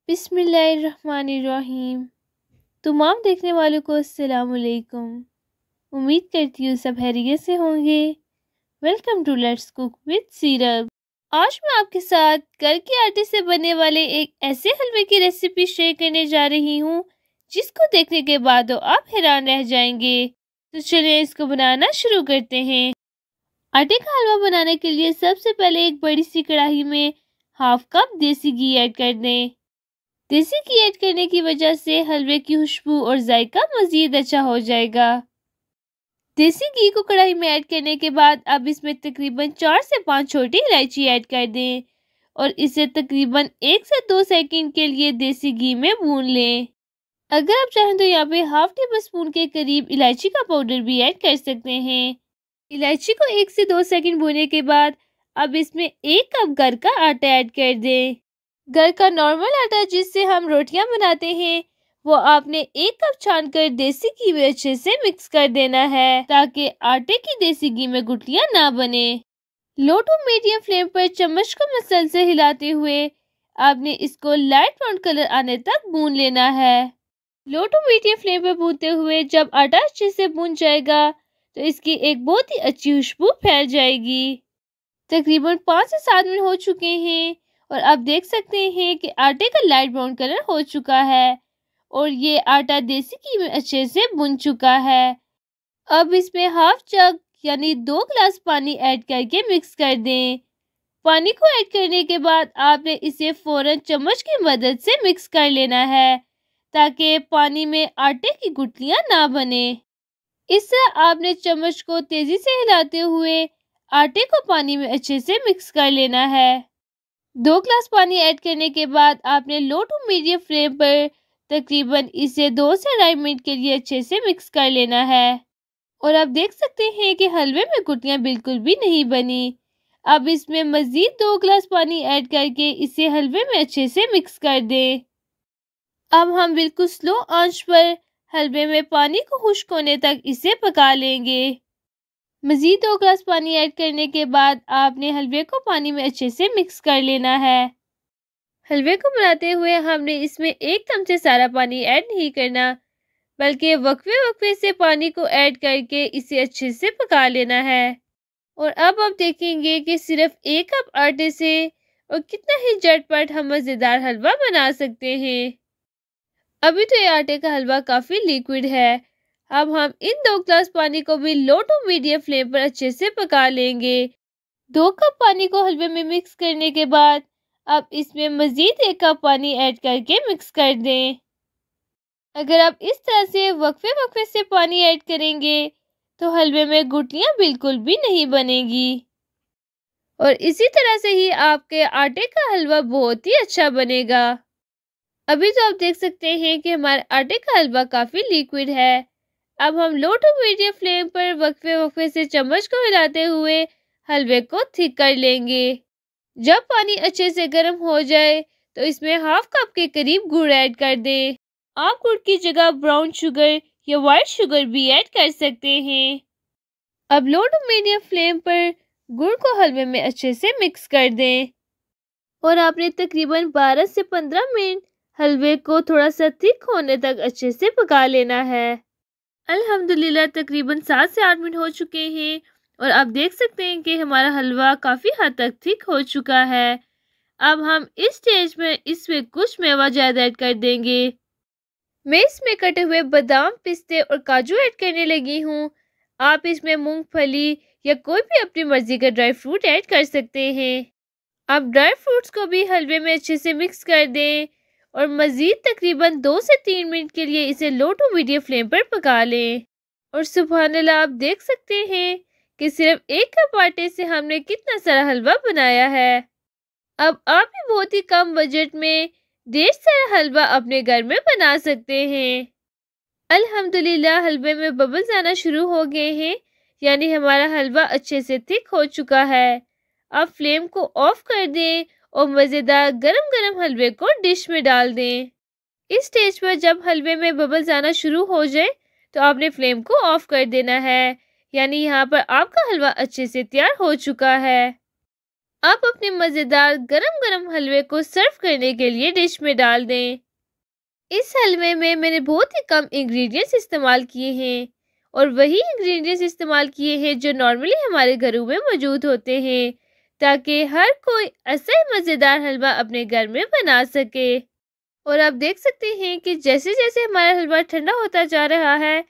बिस्मिल्लाहिर्रहमानिर्रहीम। तमाम देखने वालों को अस्सलाम वालेकुम। उम्मीद करती हूँ सब खैरियत से होंगे। Welcome to let's cook with syrup. आज मैं आपके साथ घर के आटे से बनने वाले एक ऐसे हलवे की रेसिपी शेयर करने जा रही हूँ जिसको देखने के बाद तो आप हैरान रह जाएंगे। तो चलिए इसको बनाना शुरू करते हैं। आटे का हलवा बनाने के लिए सबसे पहले एक बड़ी सी कढ़ाई में हाफ कप देसी घी ऐड कर दें। देसी घी ऐड करने की वजह से हलवे की खुशबू और जायका मजीद अच्छा हो जाएगा। देसी घी को कढ़ाई में ऐड करने के बाद अब इसमें तकरीबन 4 से 5 छोटी इलायची ऐड कर दें और इसे तकरीबन 1 से 2 सेकंड के लिए देसी घी में भून लें। अगर आप चाहें तो यहाँ पे हाफ टेबल स्पून के करीब इलायची का पाउडर भी ऐड कर सकते हैं। इलायची को 1 से 2 सेकंड भूनने के बाद अब इसमें 1 कप घर का आटा ऐड कर दें। घर का नॉर्मल आटा जिससे हम रोटियां बनाते हैं वो आपने 1 कप छानकर देसी घी में अच्छे से मिक्स कर देना है ताकि आटे की देसी घी में गुठलियां ना बने। लो टू मीडियम फ्लेम पर चम्मच को मसल से हिलाते हुए आपने इसको लाइट ब्राउन कलर आने तक भून लेना है। लो टू मीडियम फ्लेम पर भूनते हुए जब आटा अच्छे से भून जाएगा तो इसकी एक बहुत ही अच्छी खुशबू फैल जाएगी। तकरीबन 5 से 7 मिनट हो चुके हैं और आप देख सकते हैं कि आटे का लाइट ब्राउन कलर हो चुका है और ये आटा देसी घी में अच्छे से भुन चुका है। अब इसमें हाफ जग यानी 2 गिलास पानी ऐड करके मिक्स कर दें। पानी को ऐड करने के बाद आपने इसे फौरन चम्मच की मदद से मिक्स कर लेना है ताकि पानी में आटे की गुठलियां ना बने। इस तरह आपने चम्मच को तेजी से हिलाते हुए आटे को पानी में अच्छे से मिक्स कर लेना है। 2 गिलास पानी ऐड करने के बाद आपने लो टू मीडियम फ्लेम पर तकरीबन इसे 2 से 2.5 मिनट के लिए अच्छे से मिक्स कर लेना है और आप देख सकते हैं कि हलवे में गुठलियां बिल्कुल भी नहीं बनी। अब इसमें मजीद 2 गिलास पानी ऐड करके इसे हलवे में अच्छे से मिक्स कर दें। अब हम बिल्कुल स्लो आंच पर हलवे में पानी को खुश्क होने तक इसे पका लेंगे। मजीद 2 गिलास पानी ऐड करने के बाद आपने हलवे को पानी में अच्छे से मिक्स कर लेना है। हलवे को बनाते हुए हमने इसमें 1 चमचे सारा पानी ऐड नहीं करना बल्कि वक्फे वक्फे से पानी को ऐड करके इसे अच्छे से पका लेना है। और अब आप देखेंगे कि सिर्फ 1 कप आटे से और कितना ही झटपट हम मज़ेदार हलवा बना सकते हैं। अभी तो ये आटे का हलवा काफ़ी लिक्विड है। अब हम इन 2 गिलास पानी को भी लो टू मीडियम फ्लेम पर अच्छे से पका लेंगे। 2 कप पानी को हलवे में मिक्स करने के बाद अब इसमें मजीद 1 कप पानी ऐड करके मिक्स कर दें। अगर आप इस तरह से वक्फे वक्फे से पानी ऐड करेंगे तो हलवे में गुठलियां बिल्कुल भी नहीं बनेगी और इसी तरह से ही आपके आटे का हलवा बहुत ही अच्छा बनेगा। अभी तो आप देख सकते हैं कि हमारे आटे का हलवा काफ़ी लिक्विड है। अब हम लो टू मीडियम फ्लेम पर वक्फे वक्फे से चम्मच को हिलाते हुए हलवे को थिक कर लेंगे। जब पानी अच्छे से गर्म हो जाए तो इसमें हाफ कप के करीब गुड़ ऐड कर दें। आप गुड़ की जगह ब्राउन शुगर या वाइट शुगर भी ऐड कर सकते हैं। अब लो टू मीडियम फ्लेम पर गुड़ को हलवे में अच्छे से मिक्स कर दें और आपने तकरीबन 12 से 15 मिनट हलवे को थोड़ा सा थिक होने तक अच्छे से पका लेना है। अल्हम्दुलिल्लाह तकरीबन 7 से 8 मिनट हो चुके हैं और आप देख सकते हैं कि हमारा हलवा काफ़ी हद तक थिक हो चुका है। अब हम इस स्टेज में इसमें कुछ मेवा जायद ऐड कर देंगे। मैं इसमें कटे हुए बादाम, पिस्ते और काजू ऐड करने लगी हूँ। आप इसमें मूंगफली या कोई भी अपनी मर्जी का ड्राई फ्रूट ऐड कर सकते हैं। अब ड्राई फ्रूट्स को भी हलवे में अच्छे से मिक्स कर दें और मज़ीद तकरीबन 2 से 3 मिनट के लिए इसे लो टू मीडियम फ्लेम पर पका लें। और सुभान अल्लाह, आप देख सकते हैं कि सिर्फ 1 कप आटे से हमने कितना सारा हलवा बनाया है। अब आप भी बहुत ही कम बजट में ढेर सारा हलवा अपने घर में बना सकते हैं। अल्हम्दुलिल्लाह हलवे में बबल्स आना शुरू हो गए हैं, यानी हमारा हलवा अच्छे से थिक हो चुका है। अब फ्लेम को ऑफ कर दें और मज़ेदार गरम गरम हलवे को डिश में डाल दें। इस स्टेज पर जब हलवे में बबल्स आना शुरू हो जाए तो आपने फ्लेम को ऑफ कर देना है, यानी यहाँ पर आपका हलवा अच्छे से तैयार हो चुका है। अब अपने मज़ेदार गरम गरम हलवे को सर्व करने के लिए डिश में डाल दें। इस हलवे में मैंने बहुत ही कम इंग्रेडिएंट्स इस्तेमाल किए हैं और वही इंग्रेडिएंट्स इस्तेमाल किए हैं जो नॉर्मली हमारे घरों में मौजूद होते हैं, ताकि हर कोई ऐसा ही मज़ेदार हलवा अपने घर में बना सके। और आप देख सकते हैं कि जैसे जैसे हमारा हलवा ठंडा होता जा रहा है,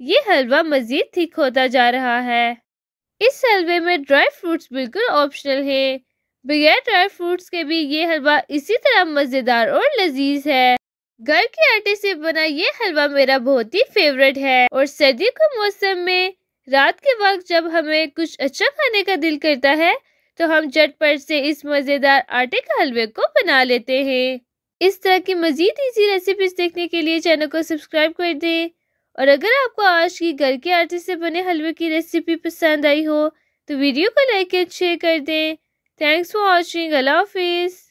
ये हलवा मज़ीद थिक होता जा रहा है। इस हलवे में ड्राई फ्रूट्स बिल्कुल ऑप्शनल है। बगैर ड्राई फ्रूट्स के भी ये हलवा इसी तरह मज़ेदार और लजीज है। घर के आटे से बना ये हलवा मेरा बहुत ही फेवरेट है और सर्दियों के मौसम में रात के वक्त जब हमें कुछ अच्छा खाने का दिल करता है तो हम झटपट से इस मज़ेदार आटे के हलवे को बना लेते हैं। इस तरह की मज़ीद इजी रेसिपीज देखने के लिए चैनल को सब्सक्राइब कर दें। और अगर आपको आज की घर के आटे से बने हलवे की रेसिपी पसंद आई हो तो वीडियो को लाइक एंड शेयर कर दें। Thanks for watching. अल्लाह हाफिज़।